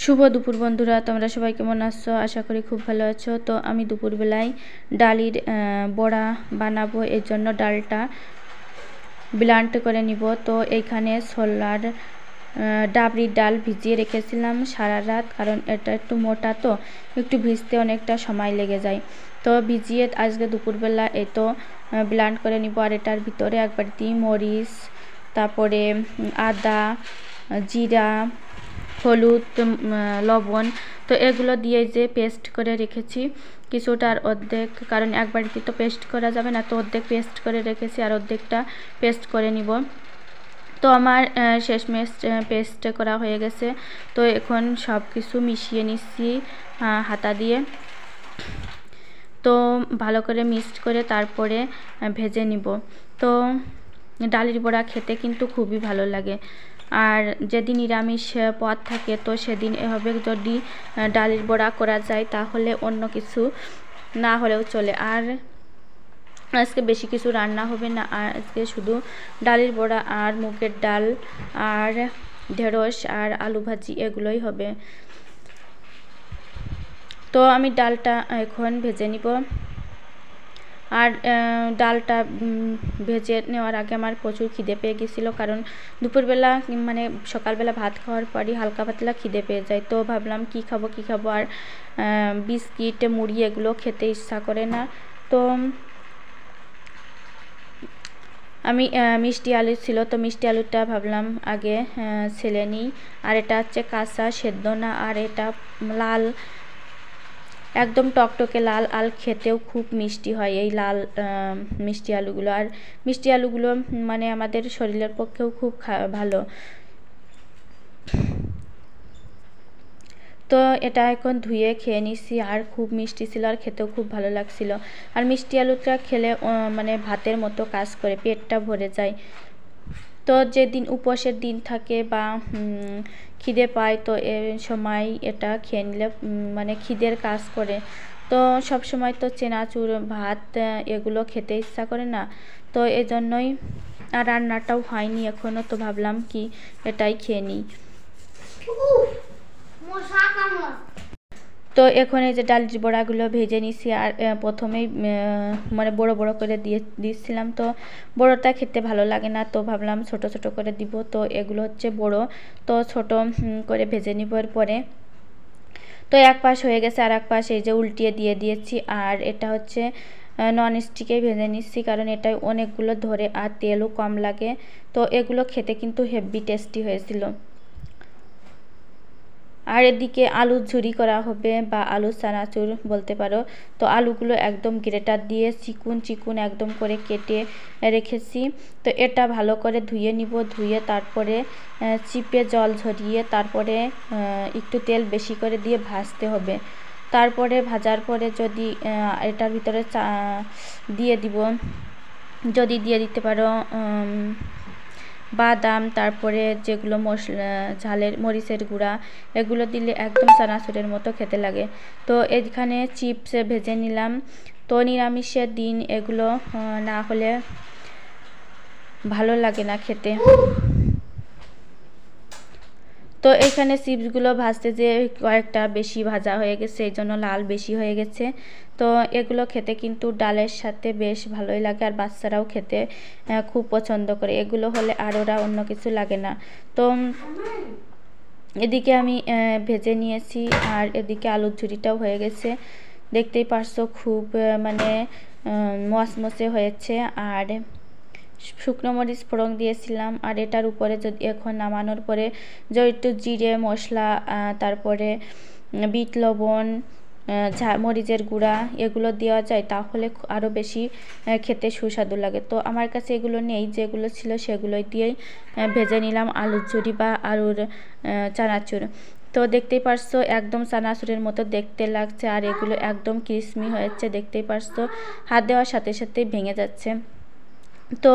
শুভ দুপুর বন্ধুরা, তোমরা সবাই কেমন আছো? আশা করি খুব ভালো আছো। তো আমি দুপুরবেলায় ডালের বড়া বানাবো, এর জন্য ডালটা ব্লান্ড করে নিব। তো এইখানে ছোলার ডাবরির ডাল ভিজিয়ে রেখেছিলাম সারা রাত, কারণ এটা একটু মোটা, তো একটু ভিজতে অনেকটা সময় লেগে যায়। তো ভিজিয়ে আজকে দুপুরবেলা এই তো ব্লান্ড করে নিব। আর এটার ভিতরে এক বাটি মরিচ, তারপরে আদা, জিরা, হলুদ, লবণ, তো এগুলো দিয়ে যে পেস্ট করে রেখেছি কিছুটার অর্ধেক, কারণ এক বাড়িতে তো পেস্ট করা যাবে না, তো অর্ধেক পেস্ট করে রেখেছি আর অর্ধেকটা পেস্ট করে নিব। তো আমার শেষমেশ পেস্ট করা হয়ে গেছে। তো এখন সব কিছু মিশিয়ে নিচ্ছি হাতা দিয়ে। তো ভালো করে মিক্সড করে তারপরে ভেজে নিব। তো ডালের বড়া খেতে কিন্তু খুবই ভালো লাগে। আর যেদিন নিরামিষ পদ থাকে তো সেদিন এভাবে যদি ডালের বড়া করা যায় তাহলে অন্য কিছু না হলেও চলে। আর আজকে বেশি কিছু রান্না হবে না, আর আজকে শুধু ডালের বড়া আর মুগের ডাল আর ঢেঁড়স আর আলু ভাজি এগুলোই হবে। তো আমি ডালটা এখন ভেজে নিব। আর ডালটা ভেজে নেওয়ার আগে আমার প্রচুর খিদে পেয়ে গেছিলো, কারণ দুপুরবেলা মানে সকালবেলা ভাত খাওয়ার পরই হালকা পাতলা খিদে পেয়ে যায়। তো ভাবলাম কি খাবো, আর বিস্কিট মুড়ি এগুলো খেতে ইচ্ছা করে না। তো আমি মিষ্টি আলু ছিল, তো মিষ্টি আলুটা ভাবলাম আগে ছেলে নিই। আর এটা হচ্ছে কাঁচা সেদ্ধ না, আর এটা লাল, একদম টকটকে লাল, আর খেতেও খুব মিষ্টি হয় এই লাল মিষ্টি আলুগুলো। আর মিষ্টি আলুগুলো মানে আমাদের শরীরের পক্ষেও খুব ভালো। তো এটা এখন ধুয়ে খেয়ে নিচ্ছি, আর খুব মিষ্টি ছিল আর খেতেও খুব ভালো লাগছিল। আর মিষ্টি আলুটা খেলে মানে ভাতের মতো কাজ করে, পেটটা ভরে যায়। তো যেদিন উপোসের দিন থাকে বা খিদে পায় তো এ সময় এটা খেয়ে নিলে মানে খিদের কাজ করে। তো সব সময় তো চেনাচুর ভাত এগুলো খেতে ইচ্ছা করে না, তো এজন্যই। আর রান্নাটাও হয়নি এখনও, তো ভাবলাম কি এটাই খেয়ে নিই। তো এখন এই যে ডালের বড়াগুলো ভেজে নিছি, আর প্রথমেই মানে বড় বড় করে দিচ্ছিলাম। তো বড়টা খেতে ভালো লাগে না, তো ভাবলাম ছোট ছোট করে দিব। তো এগুলো হচ্ছে বড়, তো ছোট করে ভেজে নিব। পরে তো এক পাশ হয়ে গেছে, আর এক পাশ এই যে উল্টিয়ে দিয়ে দিয়েছি। আর এটা হচ্ছে নন স্টিকে ভেজে নিচ্ছি, কারণ এটাই অনেকগুলো ধরে আর তেলও কম লাগে। তো এগুলো খেতে কিন্তু হেভি টেস্টি হয়েছিল। আর এদিকে আলু ঝুরি করা হবে বা আলু চানাচুর বলতে পারো। তো আলুগুলো একদম গ্রেটার দিয়ে চিকুন চিকুন একদম করে কেটে রেখেছি। তো এটা ভালো করে ধুয়ে নিব, ধুয়ে তারপরে চিপে জল ঝরিয়ে তারপরে একটু তেল বেশি করে দিয়ে ভাজতে হবে। তারপরে ভাজার পরে যদি এটার ভিতরে দিয়ে দিব, যদি দিয়ে দিতে পারো বাদাম, তারপরে যেগুলো মশলা ঝালের মরিচের গুঁড়া, এগুলো দিলে একদম চানাচুরের মতো খেতে লাগে। তো এখানে চিপস ভেজে নিলাম। তো নিরামিষের দিন এগুলো না হলে ভালো লাগে না খেতে। তো এখানে চিপসগুলো ভাজতে যে কয়েকটা বেশি ভাজা হয়ে গেছে, এই জন্য লাল বেশি হয়ে গেছে। তো এগুলো খেতে কিন্তু ডালের সাথে বেশ ভালোই লাগে, আর বাচ্চারাও খেতে খুব পছন্দ করে। এগুলো হলে আর ওরা অন্য কিছু লাগে না। তো এদিকে আমি ভেজে নিয়েছি, আর এদিকে আলুর ঝুরিটাও হয়ে গেছে। দেখতেই পারছো খুব মানে মচমচে হয়েছে। আর শুকনো মরিচ ফোড়ন দিয়েছিলাম। আর এটার উপরে যদি এখন নামানোর পরে যদি একটু জিরে মশলা, তারপরে বিট লবণ, মরিচের গুঁড়া এগুলো দেওয়া যায় তাহলে আরও বেশি খেতে সুস্বাদু লাগে। তো আমার কাছে এগুলো নেই, যেগুলো ছিল সেগুলোই দিয়েই ভেজে নিলাম আলুর ঝুরি বা আলুর চানাচুর। তো দেখতেই পারছো একদম চানাচুরের মতো দেখতে লাগছে, আর এগুলো একদম ক্রিসমি হয়েছে। দেখতেই পারছো হাত দেওয়ার সাথে সাথে ভেঙে যাচ্ছে। তো